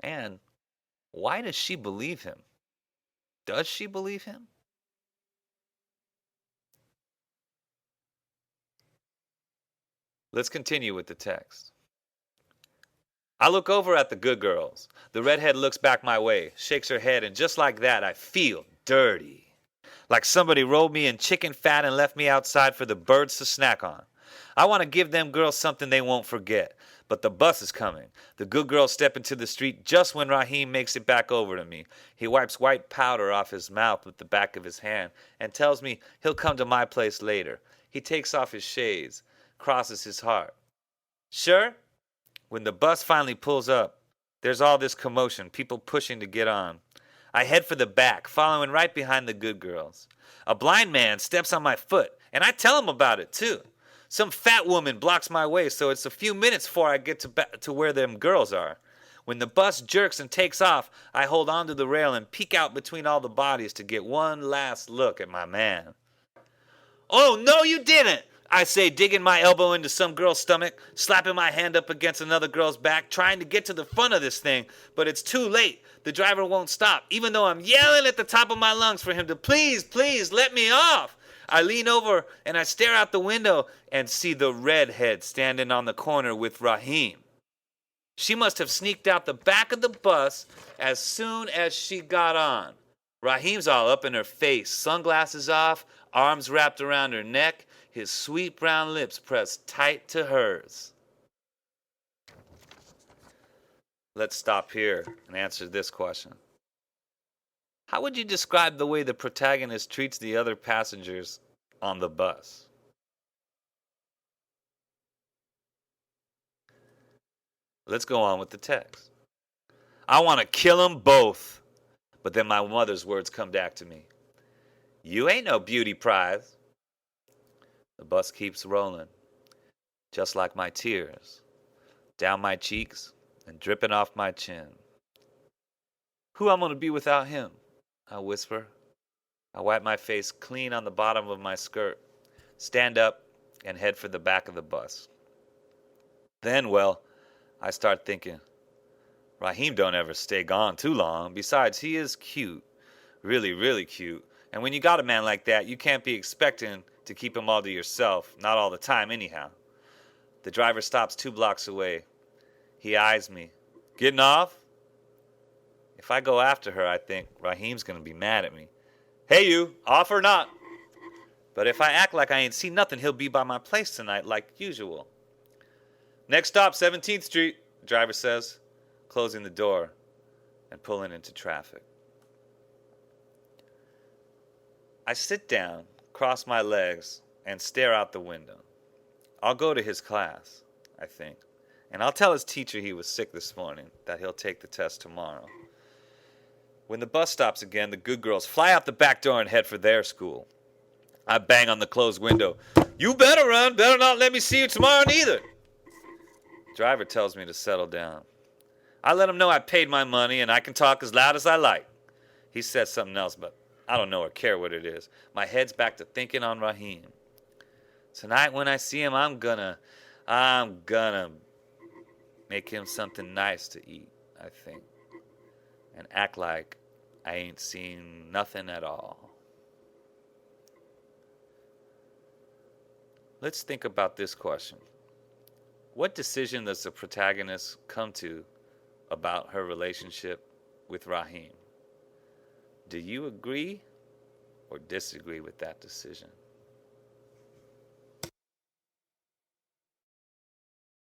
And why does she believe him? Does she believe him? Let's continue with the text. I look over at the good girls. The redhead looks back my way, shakes her head, and just like that, I feel dirty. Like somebody rolled me in chicken fat and left me outside for the birds to snack on. I want to give them girls something they won't forget. But the bus is coming. The good girls step into the street just when Raheem makes it back over to me. He wipes white powder off his mouth with the back of his hand and tells me he'll come to my place later. He takes off his shades, crosses his heart. Sure? When the bus finally pulls up, there's all this commotion, people pushing to get on. I head for the back, following right behind the good girls. A blind man steps on my foot, and I tell him about it, too. Some fat woman blocks my way, so it's a few minutes before I get to where them girls are. When the bus jerks and takes off, I hold onto the rail and peek out between all the bodies to get one last look at my man. Oh, no, you didn't! I say, digging my elbow into some girl's stomach, slapping my hand up against another girl's back, trying to get to the front of this thing, but it's too late. The driver won't stop, even though I'm yelling at the top of my lungs for him to please, please let me off. I lean over and I stare out the window and see the redhead standing on the corner with Raheem. She must have sneaked out the back of the bus as soon as she got on. Raheem's all up in her face, sunglasses off, arms wrapped around her neck, his sweet brown lips pressed tight to hers. Let's stop here and answer this question. How would you describe the way the protagonist treats the other passengers on the bus? Let's go on with the text. I want to kill them both. But then my mother's words come back to me. You ain't no beauty prize. The bus keeps rolling, just like my tears, down my cheeks and dripping off my chin. Who I'm going to be without him? I whisper. I wipe my face clean on the bottom of my skirt, stand up, and head for the back of the bus. Then, well, I start thinking, Raheem don't ever stay gone too long. Besides, he is cute. Really, really cute. And when you got a man like that, you can't be expecting to keep him all to yourself. Not all the time, anyhow. The driver stops 2 blocks away. He eyes me. Getting off? If I go after her, I think Raheem's going to be mad at me. Hey you, off or not? But if I act like I ain't seen nothing, he'll be by my place tonight like usual. Next stop, 17th Street, the driver says, closing the door and pulling into traffic. I sit down, cross my legs, and stare out the window. I'll go to his class, I think, and I'll tell his teacher he was sick this morning, that he'll take the test tomorrow. When the bus stops again, the good girls fly out the back door and head for their school. I bang on the closed window. You better run, better not let me see you tomorrow neither. The driver tells me to settle down. I let him know I paid my money and I can talk as loud as I like. He says something else, but I don't know or care what it is. My head's back to thinking on Raheem. Tonight when I see him, I'm gonna make him something nice to eat, I think. And act like I ain't seen nothing at all. Let's think about this question. What decision does the protagonist come to about her relationship with Raheem? Do you agree or disagree with that decision?